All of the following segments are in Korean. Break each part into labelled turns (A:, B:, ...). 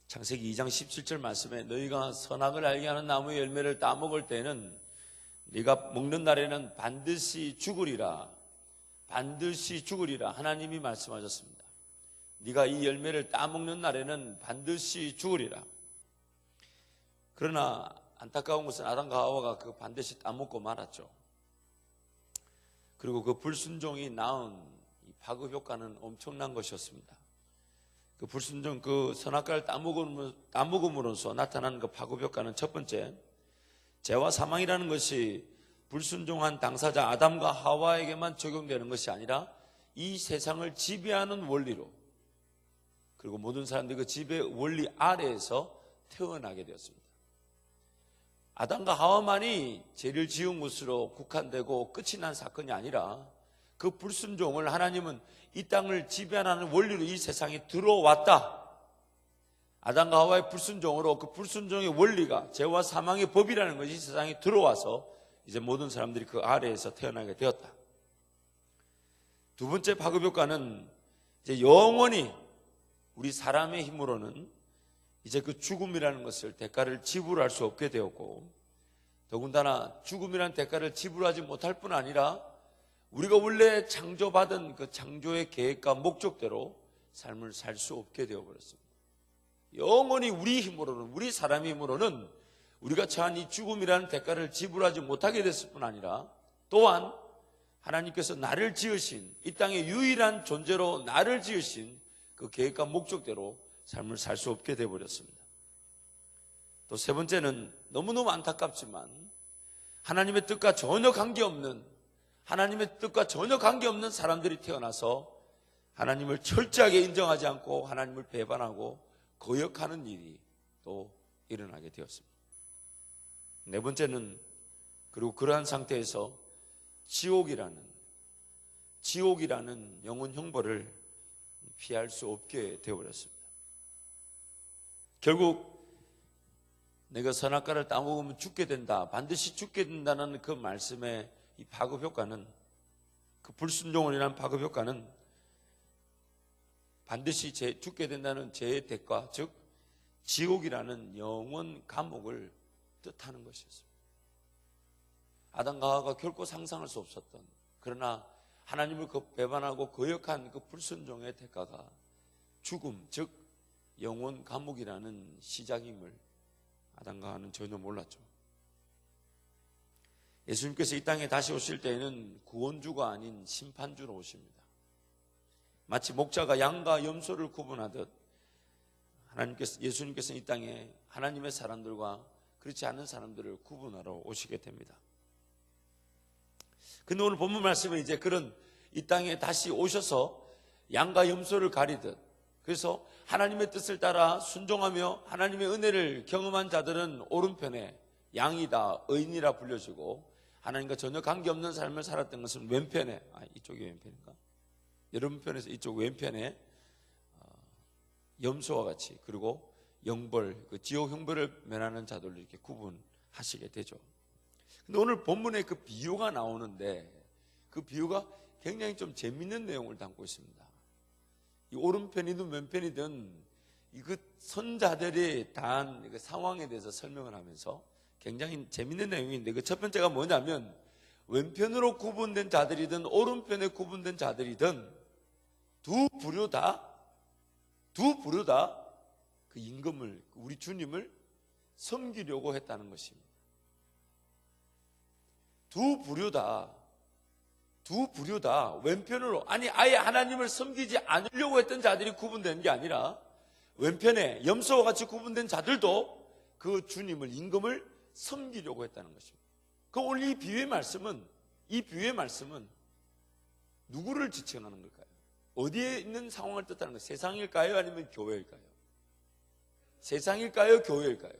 A: 창세기 2장 17절 말씀에 너희가 선악을 알게 하는 나무의 열매를 따먹을 때는 네가 먹는 날에는 반드시 죽으리라. 반드시 죽으리라. 하나님이 말씀하셨습니다. 네가 이 열매를 따먹는 날에는 반드시 죽으리라. 그러나 안타까운 것은 아담과 하와가 그 반드시 따먹고 말았죠. 그리고 그 불순종이 낳은 이 파급 효과는 엄청난 것이었습니다. 그 불순종, 그 선악과를 따먹음으로써 나타나는 그 파급 효과는 첫 번째, 죄와 사망이라는 것이 불순종한 당사자 아담과 하와에게만 적용되는 것이 아니라 이 세상을 지배하는 원리로, 그리고 모든 사람들이 그 지배 원리 아래에서 태어나게 되었습니다. 아담과 하와만이 죄를 지은 것으로 국한되고 끝이 난 사건이 아니라 그 불순종을 하나님은 이 땅을 지배하는 원리로 이 세상에 들어왔다. 아담과 하와의 불순종으로 그 불순종의 원리가 죄와 사망의 법이라는 것이 이 세상에 들어와서 이제 모든 사람들이 그 아래에서 태어나게 되었다. 두 번째 파급 효과는 이제 영원히 우리 사람의 힘으로는 이제 그 죽음이라는 것을 대가를 지불할 수 없게 되었고, 더군다나 죽음이라는 대가를 지불하지 못할 뿐 아니라 우리가 원래 창조받은 그 창조의 계획과 목적대로 삶을 살 수 없게 되어버렸습니다. 영원히 우리 힘으로는, 우리 사람의 힘으로는 우리가 처한 이 죽음이라는 대가를 지불하지 못하게 됐을 뿐 아니라 또한 하나님께서 나를 지으신, 이 땅의 유일한 존재로 나를 지으신 그 계획과 목적대로 삶을 살 수 없게 되어버렸습니다. 또 세 번째는 너무너무 안타깝지만 하나님의 뜻과 전혀 관계없는, 하나님의 뜻과 전혀 관계없는 사람들이 태어나서 하나님을 철저하게 인정하지 않고 하나님을 배반하고 거역하는 일이 또 일어나게 되었습니다. 네 번째는, 그리고 그러한 상태에서 지옥이라는 영혼 형벌을 피할 수 없게 되어버렸습니다. 결국 내가 선악과를 따먹으면 죽게 된다, 반드시 죽게 된다는 그 말씀의 이 파급 효과는, 그 불순종을 인한 파급 효과는 반드시 죽게 된다는 죄의 대가, 즉 지옥이라는 영원 감옥을 뜻하는 것이었습니다. 아담과 하와가 결코 상상할 수 없었던, 그러나 하나님을 배반하고 거역한 그 불순종의 대가가 죽음, 즉 영원 감옥이라는 시작임을 아담과 하와는 전혀 몰랐죠. 예수님께서 이 땅에 다시 오실 때에는 구원주가 아닌 심판주로 오십니다. 마치 목자가 양과 염소를 구분하듯 예수님께서는 이 땅에 하나님의 사람들과 그렇지 않은 사람들을 구분하러 오시게 됩니다. 근데 오늘 본문 말씀은 이제 그런 이 땅에 다시 오셔서 양과 염소를 가리듯, 그래서 하나님의 뜻을 따라 순종하며 하나님의 은혜를 경험한 자들은 오른편에 양이다, 의인이라 불려지고, 하나님과 전혀 관계없는 삶을 살았던 것은 왼편에, 이쪽이 왼편인가? 여러분 편에서 이쪽 왼편에 염소와 같이, 그리고 영벌, 그 지옥 형벌을 면하는 자들을 이렇게 구분하시게 되죠. 근데 오늘 본문에 그 비유가 나오는데 그 비유가 굉장히 좀 재밌는 내용을 담고 있습니다. 이 오른편이든 왼편이든 그 선자들이 당한 그 상황에 대해서 설명을 하면서 굉장히 재밌는 내용인데, 그 첫 번째가 뭐냐면 왼편으로 구분된 자들이든 오른편에 구분된 자들이든 두 부류 다 그 임금을, 우리 주님을 섬기려고 했다는 것입니다. 두 부류 다 왼편으로, 아예 하나님을 섬기지 않으려고 했던 자들이 구분된 게 아니라 왼편에 염소와 같이 구분된 자들도 그 주님을, 임금을 섬기려고 했다는 것입니다. 그 오늘 이 비유의 말씀은 누구를 지칭하는 걸까요? 어디에 있는 상황을 뜻하는 거예요? 세상일까요? 아니면 교회일까요? 세상일까요? 교회일까요?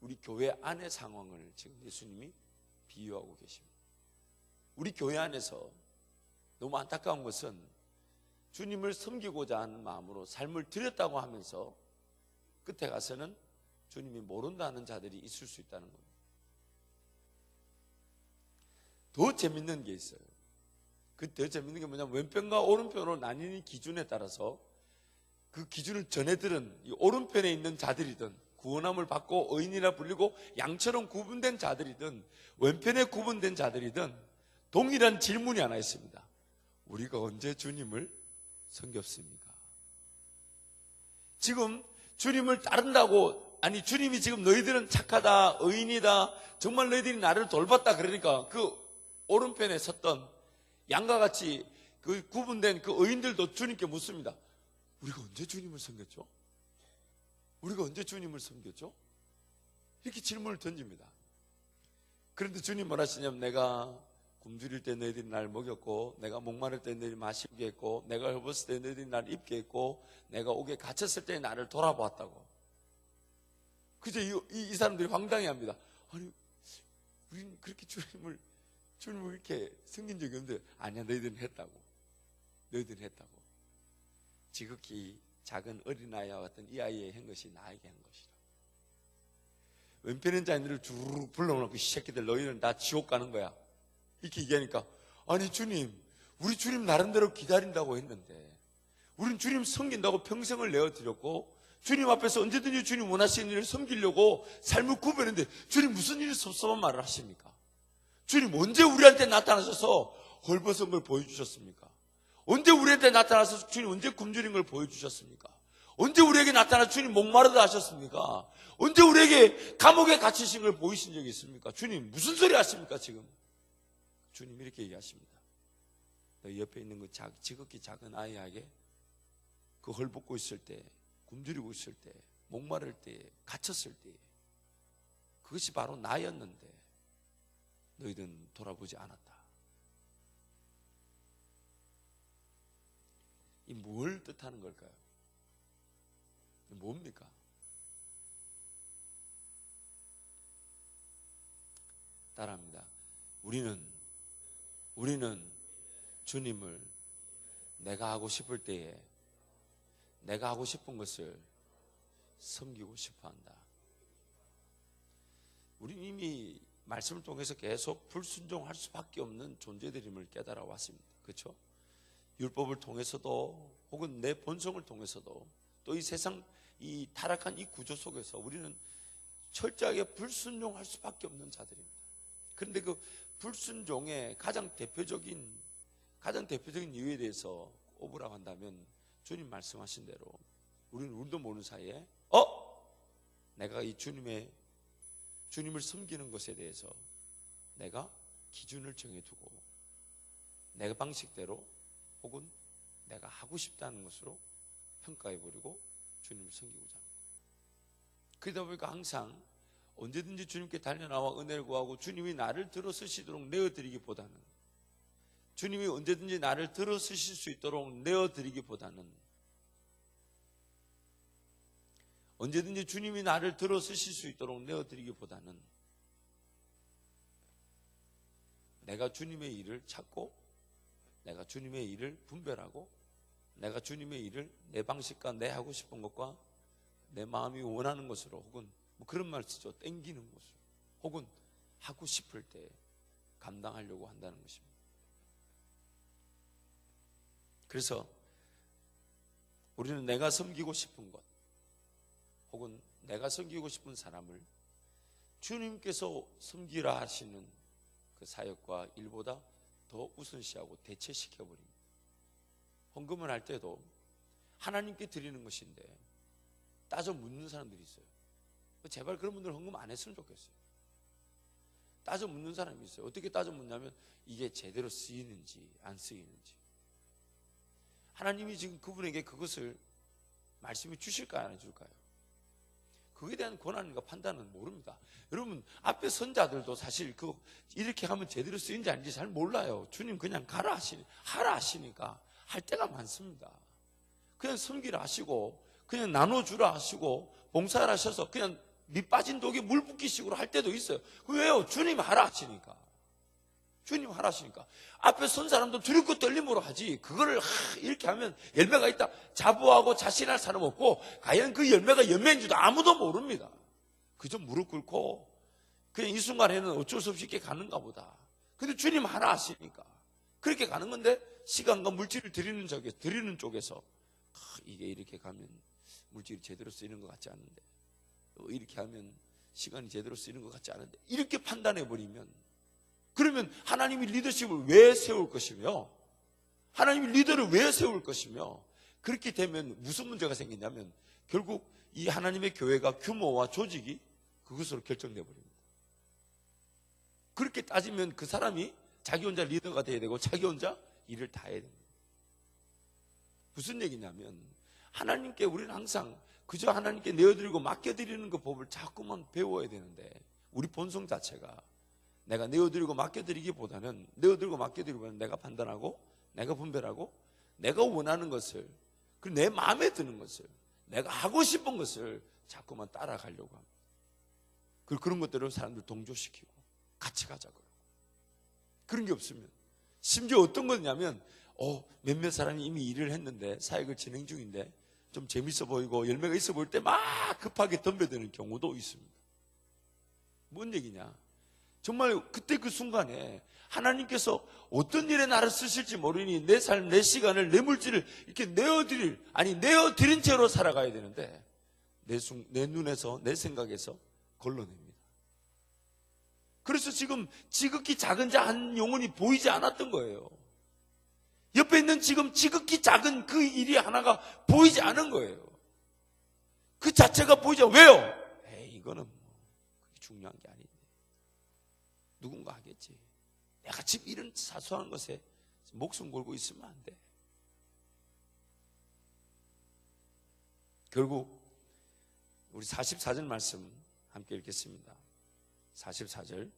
A: 우리 교회 안의 상황을 지금 예수님이 비유하고 계십니다. 우리 교회 안에서 너무 안타까운 것은 주님을 섬기고자 하는 마음으로 삶을 드렸다고 하면서 끝에 가서는 주님이 모른다는 자들이 있을 수 있다는 겁니다. 더 재밌는 게 있어요. 그 더 재밌는 게 뭐냐면 왼편과 오른편으로 나뉘는 기준에 따라서 그 기준을 전해들은 이 오른편에 있는 자들이든 구원함을 받고 의인이라 불리고 양처럼 구분된 자들이든 왼편에 구분된 자들이든 동일한 질문이 하나 있습니다. 우리가 언제 주님을 섬겼습니까? 지금 주님을 따른다고, 아니 주님이 지금 너희들은 착하다, 의인이다, 정말 너희들이 나를 돌봤다 그러니까 그 오른편에 섰던 양과 같이 그 구분된 그 의인들도 주님께 묻습니다. 우리가 언제 주님을 섬겼죠? 우리가 언제 주님을 섬겼죠? 이렇게 질문을 던집니다. 그런데 주님 뭐라 하시냐면, 내가 굶주릴 때 너희들이 날 먹였고, 내가 목마를 때 너희들이 마시게 했고, 내가 헐벗을 때 너희들이 날 입게 했고, 내가 옥에 갇혔을 때 나를 돌아보았다고. 그저 이 사람들이 황당해합니다. 아니, 우리는 그렇게 주님을 이렇게 섬긴 적이 없는데, 아니야, 너희들은 했다고. 너희들은 했다고. 지극히 작은 어린아이와 같은 이 아이의 한 것이 나에게 한 것이다. 왼편인 자들을 주르륵 불러놓고, 이 새끼들 너희는 다 지옥 가는 거야. 이렇게 얘기하니까, 아니 주님, 우리 주님 나름대로 기다린다고 했는데, 우린 주님 섬긴다고 평생을 내어드렸고, 주님 앞에서 언제든지 주님 원하시는 일을 섬기려고 삶을 구별했는데, 주님 무슨 일이 섭섭한 말을 하십니까? 주님 언제 우리한테 나타나셔서 헐벗은 걸 보여주셨습니까? 언제 우리한테 나타나서 주님 언제 굶주린 걸 보여주셨습니까? 언제 우리에게 나타나 주님 목마르다 하셨습니까? 언제 우리에게 감옥에 갇히신 걸 보이신 적이 있습니까? 주님 무슨 소리 하십니까 지금? 주님 이렇게 얘기하십니다. 너 옆에 있는 그 지극히 작은 아이에게 그 헐벗고 있을 때, 굶주리고 있을 때, 목마를 때, 갇혔을 때, 그것이 바로 나였는데 너희들은 돌아보지 않았다. 이 뭘 뜻하는 걸까요? 뭡니까? 따라합니다. 우리는 주님을 내가 하고 싶을 때에 내가 하고 싶은 것을 섬기고 싶어 한다. 우리는 이미 말씀을 통해서 계속 불순종할 수밖에 없는 존재들임을 깨달아 왔습니다. 그렇죠? 율법을 통해서도 혹은 내 본성을 통해서도 또 이 세상 이 타락한 이 구조 속에서 우리는 철저하게 불순종할 수밖에 없는 자들입니다. 그런데 그 불순종의 가장 대표적인 이유에 대해서 꼽으라고 한다면 주님 말씀하신 대로 우리는 우리도 모르는 사이에 내가 이 주님을 섬기는 것에 대해서 내가 기준을 정해두고 내 방식대로 혹은 내가 하고 싶다는 것으로 평가해버리고 주님을 섬기고자 합니다. 그러다 보니까 항상 언제든지 주님께 달려나와 은혜를 구하고 주님이 나를 들어쓰시도록 내어드리기보다는, 주님이 언제든지 나를 들어쓰실 수 있도록 내어드리기보다는, 언제든지 주님이 나를 들어쓰실 수 있도록 내어드리기보다는 내가 주님의 일을 찾고 내가 주님의 일을 분별하고 내가 주님의 일을 내 방식과 내 하고 싶은 것과 내 마음이 원하는 것으로, 혹은 뭐 그런 말 쓰죠. 땡기는 것으로, 혹은 하고 싶을 때 감당하려고 한다는 것입니다. 그래서 우리는 내가 섬기고 싶은 것 혹은 내가 섬기고 싶은 사람을 주님께서 섬기라 하시는 그 사역과 일보다 더 우선시하고 대체시켜버립니다. 헌금을 할 때도 하나님께 드리는 것인데 따져 묻는 사람들이 있어요. 제발 그런 분들 헌금 안 했으면 좋겠어요. 따져 묻는 사람이 있어요. 어떻게 따져 묻냐면 이게 제대로 쓰이는지 안 쓰이는지. 하나님이 지금 그분에게 그것을 말씀해 주실까요, 안 해줄까요? 그에 대한 권한과 판단은 모릅니다. 여러분 앞에 선자들도 사실 이렇게 하면 제대로 쓰인지 아닌지 잘 몰라요. 주님 그냥 하라 하시니까 할 때가 많습니다. 그냥 섬기라 하시고 그냥 나눠주라 하시고 봉사를 하셔서 그냥 밑 빠진 독에 물 붓기식으로 할 때도 있어요. 왜요? 주님 하라 하시니까. 주님 하라 하시니까. 앞에 선 사람도 두렵고 떨림으로 하지. 그거를 이렇게 하면 열매가 있다 자부하고 자신할 사람 없고, 과연 그 열매가 열매인지도 아무도 모릅니다. 그저 무릎 꿇고 그냥 이 순간에는 어쩔 수 없이 이렇게 가는가 보다. 근데 주님 하라 하시니까 그렇게 가는 건데, 시간과 물질을 드리는 쪽에서 이게 이렇게 가면 물질이 제대로 쓰이는 것 같지 않은데, 이렇게 하면 시간이 제대로 쓰이는 것 같지 않은데, 이렇게 판단해버리면, 그러면 하나님이 리더십을 왜 세울 것이며, 하나님이 리더를 왜 세울 것이며, 그렇게 되면 무슨 문제가 생기냐면 결국 이 하나님의 교회가 규모와 조직이 그것으로 결정돼 버립니다. 그렇게 따지면 그 사람이 자기 혼자 리더가 돼야 되고 자기 혼자 일을 다 해야 됩니다. 무슨 얘기냐면 하나님께 우리는 항상 그저 하나님께 내어드리고 맡겨드리는 그 법을 자꾸만 배워야 되는데, 우리 본성 자체가 내가 내어드리고 맡겨드리기보다는, 내어드리고 맡겨드리기보다는 내가 판단하고 내가 분별하고 내가 원하는 것을, 그리고 내 마음에 드는 것을, 내가 하고 싶은 것을 자꾸만 따라가려고 합니다. 그리고 그런 것들을 사람들 동조시키고 같이 가자고. 그런 게 없으면, 심지어 어떤 거냐면 몇몇 사람이 이미 일을 했는데 사역을 진행 중인데 좀 재밌어 보이고 열매가 있어 보일 때 막 급하게 덤벼드는 경우도 있습니다. 뭔 얘기냐? 정말 그때 그 순간에 하나님께서 어떤 일에 나를 쓰실지 모르니 내 삶, 내 시간을, 내 물질을 이렇게 내어드린 채로 살아가야 되는데 내 눈에서, 내 생각에서 걸러냅니다. 그래서 지금 지극히 작은 자 한 영혼이 보이지 않았던 거예요. 옆에 있는 지금 지극히 작은 그 일이 하나가 보이지 않은 거예요. 그 자체가 보이지 않아요. 왜요? 이거는 그렇게 중요한 게 아닌데 누군가 하겠지. 내가 지금 이런 사소한 것에 목숨 걸고 있으면 안 돼. 결국 우리 44절 말씀 함께 읽겠습니다. 44절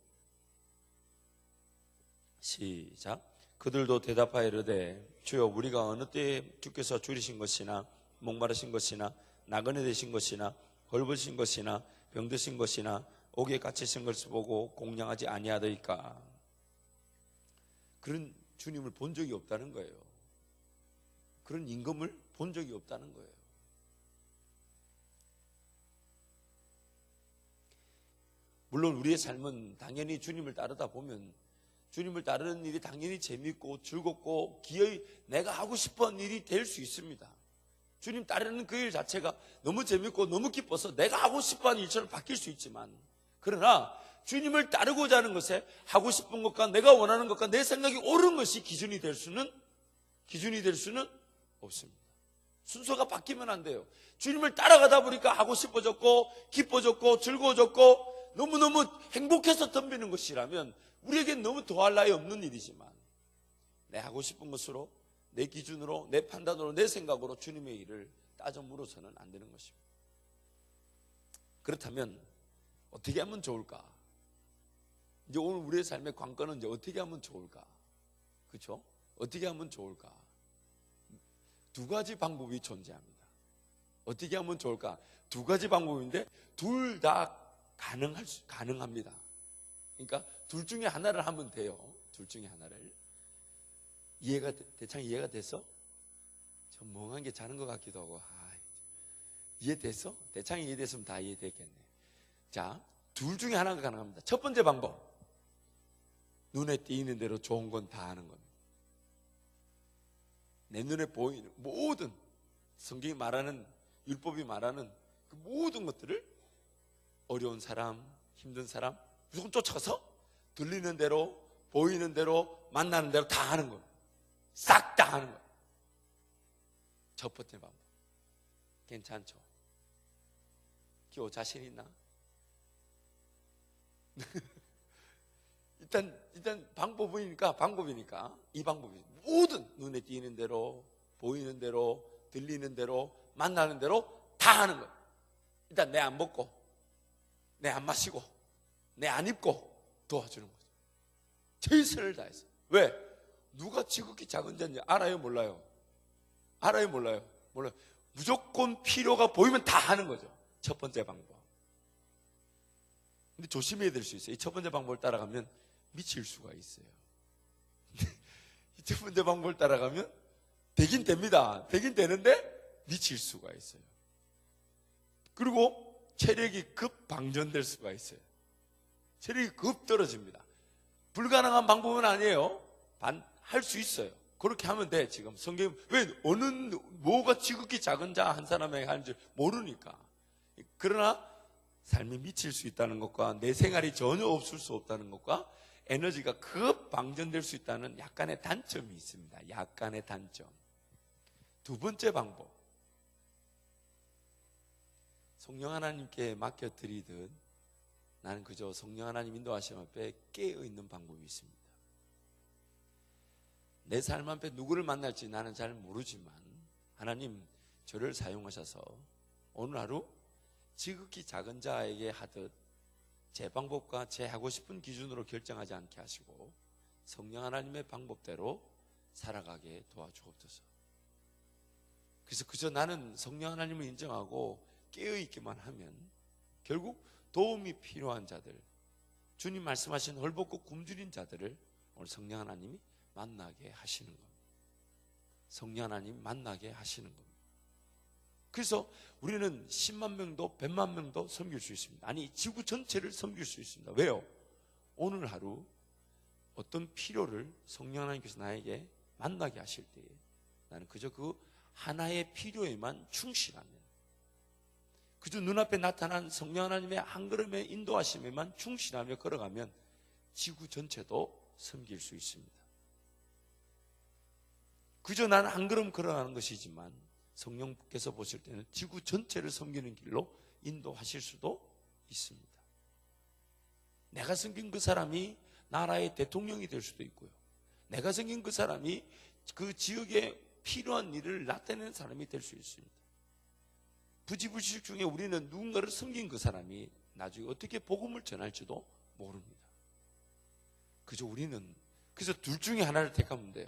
A: 시작. 그들도 대답하여 이르되 주여 우리가 어느 때에 주께서 줄이신 것이나 목마르신 것이나 나그네 되신 것이나 헐벗으신 것이나 병드신 것이나 옥에 갇히신 것을 보고 공양하지 아니하더이까. 그런 주님을 본 적이 없다는 거예요. 그런 임금을 본 적이 없다는 거예요. 물론 우리의 삶은 당연히 주님을 따르다 보면 주님을 따르는 일이 당연히 재밌고 즐겁고 기어이 내가 하고 싶은 일이 될 수 있습니다. 주님 따르는 그 일 자체가 너무 재밌고 너무 기뻐서 내가 하고 싶어하는 일처럼 바뀔 수 있지만, 그러나 주님을 따르고자 하는 것에 하고 싶은 것과 내가 원하는 것과 내 생각이 옳은 것이 기준이 될 수는 없습니다. 순서가 바뀌면 안 돼요. 주님을 따라가다 보니까 하고 싶어졌고 기뻐졌고 즐거워졌고 너무너무 행복해서 덤비는 것이라면 우리에겐 너무 더할 나위 없는 일이지만, 내 하고 싶은 것으로, 내 기준으로, 내 판단으로, 내 생각으로 주님의 일을 따져 물어서는 안 되는 것입니다. 그렇다면 어떻게 하면 좋을까? 이제 오늘 우리의 삶의 관건은 이제 어떻게 하면 좋을까? 그렇죠? 어떻게 하면 좋을까? 두 가지 방법이 존재합니다. 어떻게 하면 좋을까? 두 가지 방법인데 둘 다 가능합니다. 그러니까 둘 중에 하나를 하면 돼요. 둘 중에 하나를. 대창 이해가 됐어? 좀 멍한 게 자는 것 같기도 하고. 이해됐어? 대창이 이해됐으면 다 이해됐겠네. 자, 둘 중에 하나가 가능합니다. 첫 번째 방법, 눈에 띄는 대로 좋은 건 다 하는 겁니다. 내 눈에 보이는 모든 성경이 말하는, 율법이 말하는 그 모든 것들을 어려운 사람, 힘든 사람 무조건 쫓아가서 들리는 대로, 보이는 대로, 만나는 대로 다 하는 거예요. 싹 다 하는 거예요. 첫 번째 방법. 괜찮죠? 기호 자신 있나? 일단 방법이니까 이 방법이 모든 눈에 띄는 대로, 보이는 대로, 들리는 대로, 만나는 대로 다 하는 거예요. 일단 내 안 먹고, 내 안 마시고, 내 안 입고 도와주는 거죠. 최선을 다해서. 왜? 누가 지극히 작은 자인지 알아요? 몰라요? 알아요? 몰라요? 몰라요. 무조건 필요가 보이면 다 하는 거죠. 첫 번째 방법. 근데 조심해야 될 수 있어요. 이 첫 번째 방법을 따라가면 미칠 수가 있어요. 이 첫 번째 방법을 따라가면 되긴 됩니다. 되긴 되는데 미칠 수가 있어요. 그리고 체력이 급 방전될 수가 있어요. 체력이 급 떨어집니다. 불가능한 방법은 아니에요. 할 수 있어요. 그렇게 하면 돼. 지금 성경 왜 어느 뭐가 지극히 작은 자 한 사람에게 하는지 모르니까. 그러나 삶이 미칠 수 있다는 것과 내 생활이 전혀 없을 수 없다는 것과 에너지가 급 방전될 수 있다는 약간의 단점이 있습니다. 약간의 단점. 두 번째 방법. 성령 하나님께 맡겨드리듯 나는 그저 성령 하나님 인도하심 앞에 깨어있는 방법이 있습니다. 내 삶 앞에 누구를 만날지 나는 잘 모르지만 하나님 저를 사용하셔서 오늘 하루 지극히 작은 자에게 하듯 제 방법과 제 하고 싶은 기준으로 결정하지 않게 하시고 성령 하나님의 방법대로 살아가게 도와주옵소서. 그래서 그저 나는 성령 하나님을 인정하고 깨어있기만 하면 결국 도움이 필요한 자들, 주님 말씀하신 헐벗고 굶주린 자들을 오늘 성령 하나님이 만나게 하시는 겁니다. 성령 하나님 만나게 하시는 겁니다. 그래서 우리는 10만 명도 100만 명도 섬길 수 있습니다. 아니 지구 전체를 섬길 수 있습니다. 왜요? 오늘 하루 어떤 필요를 성령 하나님께서 나에게 만나게 하실 때에 나는 그저 그 하나의 필요에만 충실하면, 그저 눈앞에 나타난 성령 하나님의 한 걸음의 인도하심에만 충실하며 걸어가면 지구 전체도 섬길 수 있습니다. 그저 나는 한 걸음 걸어가는 것이지만 성령께서 보실 때는 지구 전체를 섬기는 길로 인도하실 수도 있습니다. 내가 섬긴 그 사람이 나라의 대통령이 될 수도 있고요. 내가 섬긴 그 사람이 그 지역에 필요한 일을 나타내는 사람이 될 수 있습니다. 부지불식 중에 우리는 누군가를 섬긴 그 사람이 나중에 어떻게 복음을 전할지도 모릅니다. 그저 우리는 그래서 둘 중에 하나를 택하면 돼요.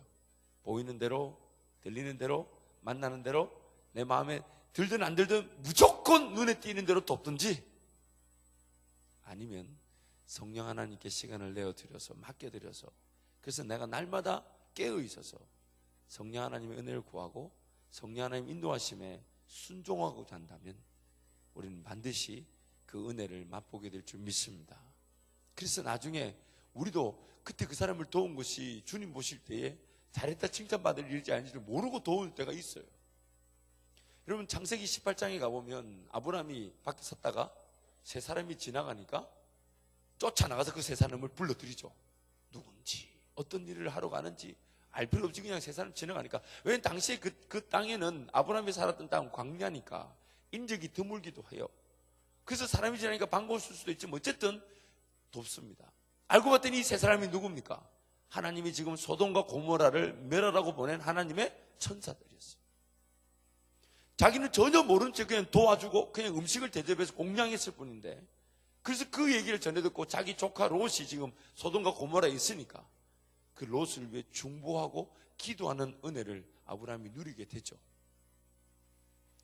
A: 보이는 대로, 들리는 대로, 만나는 대로 내 마음에 들든 안 들든 무조건 눈에 띄는 대로 돕든지, 아니면 성령 하나님께 시간을 내어드려서 맡겨드려서 그래서 내가 날마다 깨어있어서 성령 하나님의 은혜를 구하고 성령 하나님 인도하심에 순종하고자 한다면 우리는 반드시 그 은혜를 맛보게 될 줄 믿습니다. 그래서 나중에 우리도 그때 그 사람을 도운 것이 주님 보실 때에 잘했다 칭찬받을 일인지 아닌지를 모르고 도울 때가 있어요. 여러분 창세기 18장에 가보면 아브라함이 밖에 섰다가 세 사람이 지나가니까 쫓아나가서 그 세 사람을 불러들이죠. 누군지 어떤 일을 하러 가는지 알 필요 없이 그냥 세 사람 지나가니까. 왜냐면 당시에 그 땅에는 아브라함이 살았던 땅은 광야니까 인적이 드물기도 해요. 그래서 사람이 지나니까 반가웠을 수도 있지만 어쨌든 돕습니다. 알고 봤더니 이 세 사람이 누굽니까? 하나님이 지금 소돔과 고모라를 멸하라고 보낸 하나님의 천사들이었어요. 자기는 전혀 모른 채 그냥 도와주고 그냥 음식을 대접해서 공양했을 뿐인데, 그래서 그 얘기를 전해 듣고 자기 조카 롯이 지금 소돔과 고모라에 있으니까 그 롯을 위해 중보하고 기도하는 은혜를 아브라함이 누리게 되죠.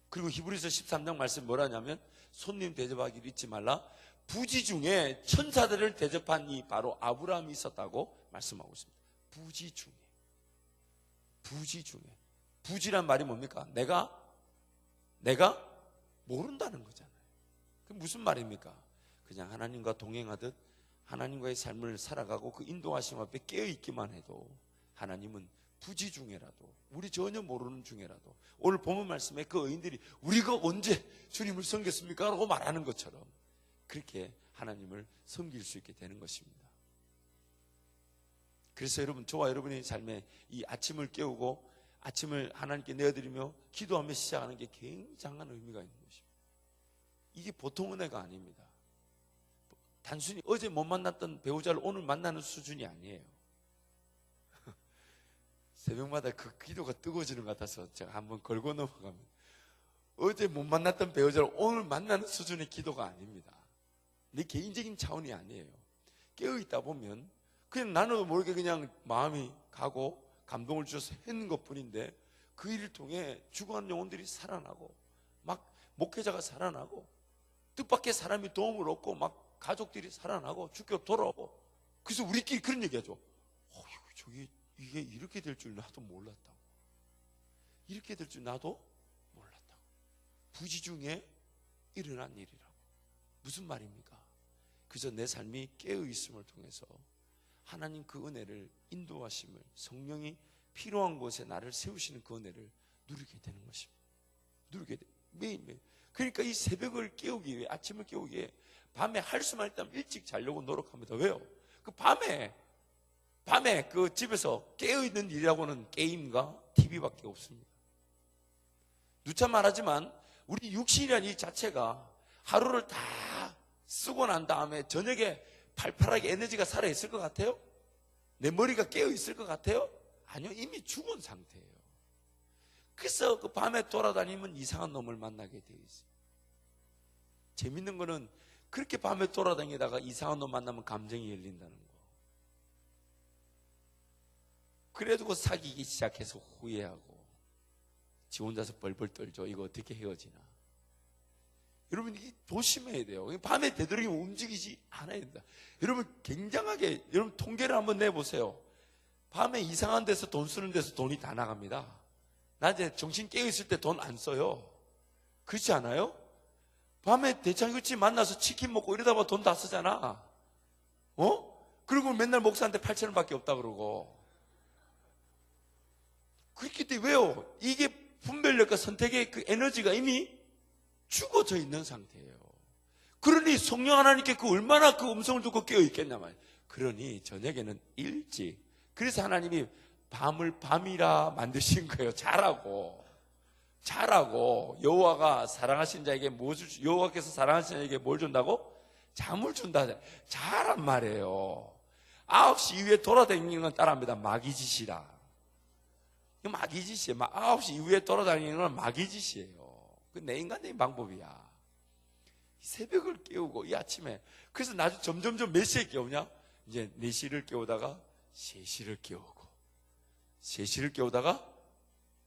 A: 그리고 히브리서 13장 말씀 뭐라냐면 손님 대접하기를 잊지 말라. 부지 중에 천사들을 대접한 이 바로 아브라함이 있었다고 말씀하고 있습니다. 부지 중에. 부지 중에. 부지란 말이 뭡니까? 내가 모른다는 거잖아요. 그게 무슨 말입니까? 그냥 하나님과 동행하듯 하나님과의 삶을 살아가고 그 인도하심 앞에 깨어있기만 해도 하나님은 부지 중에라도, 우리 전혀 모르는 중에라도, 오늘 본문 말씀에 그 의인들이 우리가 언제 주님을 섬겼습니까? 라고 말하는 것처럼 그렇게 하나님을 섬길 수 있게 되는 것입니다. 그래서 여러분, 저와 여러분의 삶에 이 아침을 깨우고 아침을 하나님께 내어드리며 기도하며 시작하는 게 굉장한 의미가 있는 것입니다. 이게 보통 은혜가 아닙니다. 단순히 어제 못 만났던 배우자를 오늘 만나는 수준이 아니에요. 새벽마다 그 기도가 뜨거워지는 것 같아서 제가 한번 걸고 넘어가면 어제 못 만났던 배우자를 오늘 만나는 수준의 기도가 아닙니다. 내 개인적인 차원이 아니에요. 깨어있다 보면 그냥 나는 모르게 그냥 마음이 가고 감동을 주셔서 했는 것 뿐인데 그 일을 통해 죽어가는 영혼들이 살아나고 막 목회자가 살아나고 뜻밖의 사람이 도움을 얻고 막 가족들이 살아나고 주교 돌아오고. 그래서 우리끼리 그런 얘기하죠. 이게 이렇게 될 줄 나도 몰랐다고. 이렇게 될 줄 나도 몰랐다고. 부지 중에 일어난 일이라고. 무슨 말입니까? 그저 내 삶이 깨어있음을 통해서 하나님 그 은혜를 인도하심을 성령이 필요한 곳에 나를 세우시는 그 은혜를 누리게 되는 것입니다. 누리게 돼. 매일매일. 그러니까 이 새벽을 깨우기 위해, 아침을 깨우기 위해 밤에 할 수만 있다면 일찍 자려고 노력합니다. 왜요? 그 밤에 그 집에서 깨어있는 일이라고는 게임과 TV밖에 없습니다. 누차 말하지만 우리 육신이라는 이 자체가 하루를 다 쓰고 난 다음에 저녁에 팔팔하게 에너지가 살아있을 것 같아요? 내 머리가 깨어있을 것 같아요? 아니요, 이미 죽은 상태예요. 그래서 그 밤에 돌아다니면 이상한 놈을 만나게 되어 있어요. 재밌는 거는 그렇게 밤에 돌아다니다가 이상한 놈 만나면 감정이 열린다는 거. 그래도 사귀기 시작해서 후회하고 지 혼자서 벌벌 떨죠. 이거 어떻게 헤어지나. 여러분, 이 조심해야 돼요. 밤에 되도록이면 움직이지 않아야 된다. 여러분, 굉장하게, 여러분 통계를 한번 내보세요. 밤에 이상한 데서 돈 쓰는 데서 돈이 다 나갑니다. 낮에 정신 깨어있을 때 돈 안 써요. 그렇지 않아요? 밤에 대창규치 만나서 치킨 먹고 이러다 보면 돈 다 쓰잖아. 그리고 맨날 목사한테 8,000원밖에 없다 그러고. 그렇기 때문에 왜요? 이게 분별력과 선택의 그 에너지가 이미 죽어져 있는 상태예요. 그러니 성령 하나님께 그 얼마나 그 음성을 듣고 깨어있겠냐 말이에요. 그러니 저녁에는 일찍. 그래서 하나님이 밤을 밤이라 만드신 거예요. 자라고. 여호와가 사랑하신 자에게 여호와께서 사랑하신 자에게 뭘 준다고? 잠을 준다. 자란 말이에요. 9시 이후에 돌아다니는 건 따라합니다. 마귀짓이라. 이거 마귀짓이에요. 9시 이후에 돌아다니는 건 마귀짓이에요. 그 내 인간적인 방법이야. 새벽을 깨우고 이 아침에. 그래서 나중에 점점점 몇 시에 깨우냐? 이제 4시를 깨우다가 3시를 깨우고 3시를 깨우다가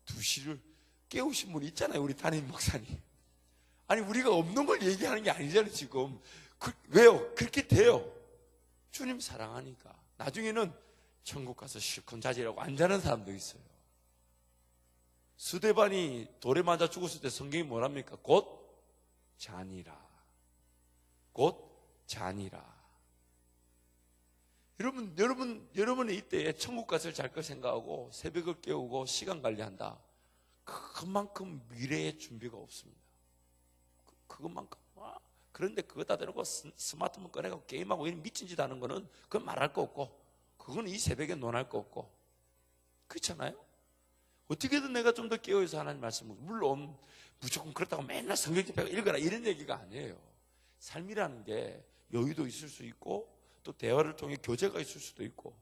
A: 2시를 깨우신 분 있잖아요. 우리 담임 목사님. 아니 우리가 없는 걸 얘기하는 게 아니잖아요 지금. 왜요? 그렇게 돼요. 주님 사랑하니까. 나중에는 천국 가서 실컷 자지라고 안 자는 사람도 있어요. 스데반이 돌에 맞아 죽었을 때 성경이 뭐랍니까? 곧 잔이라. 여러분은 이때에 천국 가서 잘 걸 생각하고 새벽을 깨우고 시간 관리한다. 그만큼 미래의 준비가 없습니다. 그것만큼. 그런데 그거 다 대놓고 스마트폰 꺼내고 게임하고 이런 미친 짓 하는 거는 그건 말할 거 없고, 그건 이 새벽에 논할 거 없고. 그렇잖아요? 어떻게든 내가 좀 더 깨어있어 하나님 말씀을. 물론 무조건 그렇다고 맨날 성경책 펴고 읽어라 이런 얘기가 아니에요. 삶이라는 게 여유도 있을 수 있고 또 대화를 통해 교제가 있을 수도 있고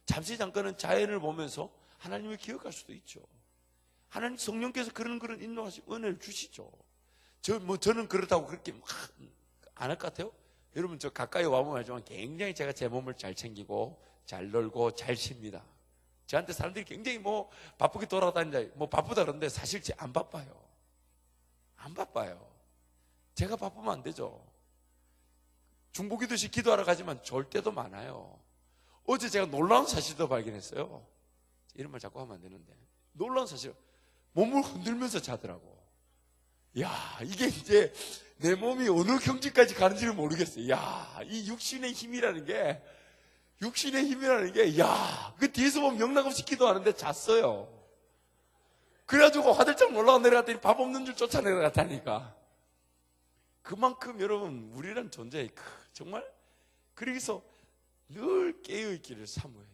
A: 잠시 잠깐은 자연을 보면서 하나님을 기억할 수도 있죠. 하나님 성령께서 그런 인도하시고 은혜를 주시죠. 저는 그렇다고 그렇게 안 할 것 같아요? 여러분 저 가까이 와보면 알지만 굉장히 제가 제 몸을 잘 챙기고 잘 놀고 잘 쉽니다. 저한테 사람들이 굉장히 바쁘게 돌아다닌다, 바쁘다 그러는데 사실 안 바빠요. 안 바빠요. 제가 바쁘면 안 되죠. 중보기도시 기도하러 가지만 졸 때도 많아요. 어제 제가 놀라운 사실도 발견했어요. 이런 말 자꾸 하면 안 되는데. 놀라운 사실. 몸을 흔들면서 자더라고. 야, 이게 이제 내 몸이 어느 경지까지 가는지를 모르겠어요. 야, 이 육신의 힘이라는 게, 야, 그 뒤에서 보면 영락없이 기도하는데 잤어요. 그래가지고 화들짝 놀라고 내려갔더니 밥 없는 줄 쫓아 내려갔다니까. 그만큼 여러분, 우리란 존재, 정말, 그래서 늘 깨어있기를 사모해요.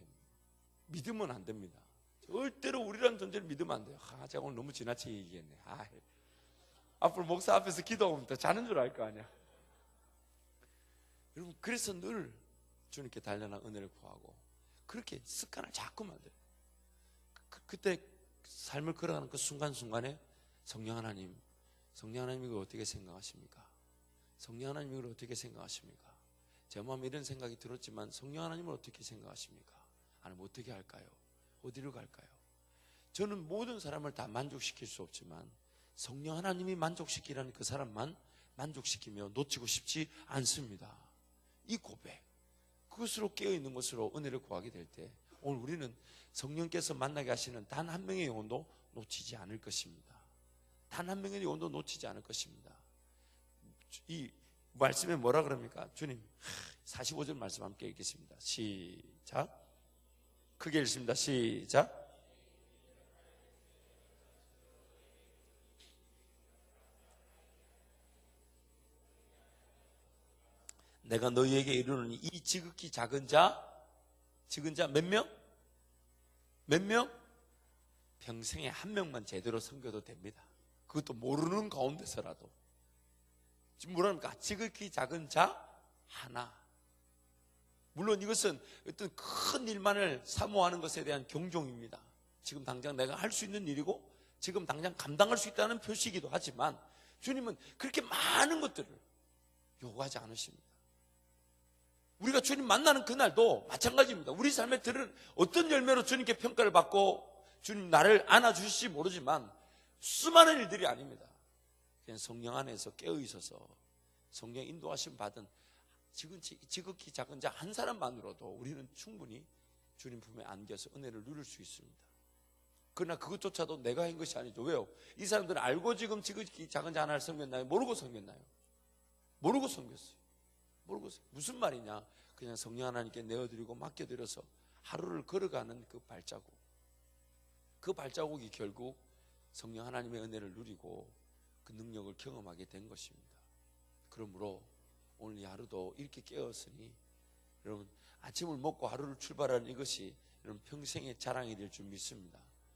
A: 믿으면 안 됩니다. 절대로 우리란 존재를 믿으면 안 돼요. 제가 오늘 너무 지나치게 얘기했네. 앞으로 목사 앞에서 기도하면 또 자는 줄 알 거 아니야. 여러분, 그래서 늘 주님께 단련한 은혜를 구하고 그렇게 습관을 자꾸 만들어요. 그때 삶을 걸어가는 그 순간순간에 성령 하나님 이걸 어떻게 생각하십니까? 성령 하나님 이걸 어떻게 생각하십니까? 제 마음에 이런 생각이 들었지만 성령 하나님을 어떻게 생각하십니까? 하나님 어떻게 할까요? 어디로 갈까요? 저는 모든 사람을 다 만족시킬 수 없지만 성령 하나님이 만족시키라는 그 사람만 만족시키며 놓치고 싶지 않습니다. 이 고백, 그것으로 깨어있는 것으로 은혜를 구하게 될 때 오늘 우리는 성령께서 만나게 하시는 단 한 명의 영혼도 놓치지 않을 것입니다. 단 한 명의 영혼도 놓치지 않을 것입니다. 이 말씀에 뭐라 그럽니까? 주님, 45절 말씀 함께 읽겠습니다. 시작. 크게 읽습니다. 시작. 내가 너희에게 이르노니 이 지극히 작은 자 몇 명? 몇 명? 평생에 한 명만 제대로 섬겨도 됩니다. 그것도 모르는 가운데서라도. 지금 뭐랍니까? 지극히 작은 자 하나. 물론 이것은 어떤 큰 일만을 사모하는 것에 대한 경종입니다. 지금 당장 내가 할 수 있는 일이고 지금 당장 감당할 수 있다는 표시이기도 하지만 주님은 그렇게 많은 것들을 요구하지 않으십니다. 우리가 주님 만나는 그날도 마찬가지입니다. 우리 삶에 들은 어떤 열매로 주님께 평가를 받고 주님 나를 안아주실지 모르지만 수많은 일들이 아닙니다. 그냥 성령 안에서 깨어있어서 성령 인도하심 받은 지극히 작은 자 한 사람만으로도 우리는 충분히 주님 품에 안겨서 은혜를 누릴 수 있습니다. 그러나 그것조차도 내가 한 것이 아니죠. 왜요? 이 사람들은 알고 지금 지극히 작은 자 하나를 섬겼나요? 모르고 섬겼나요? 모르고 섬겼어요. 모르고 무슨 말이냐? 그냥 성령 하나님께 내어드리고 맡겨드려서 하루를 걸어가는 그 발자국. 그 발자국이 결국 성령 하나님의 은혜를 누리고 그 능력을 경험하게 된 것입니다. 그러므로 오늘 이 하루도 이렇게 깨었으니 여러분 아침을 먹고 하루를 출발하는 이것이 여러분 평생의 자랑이 될 줄 믿습니다.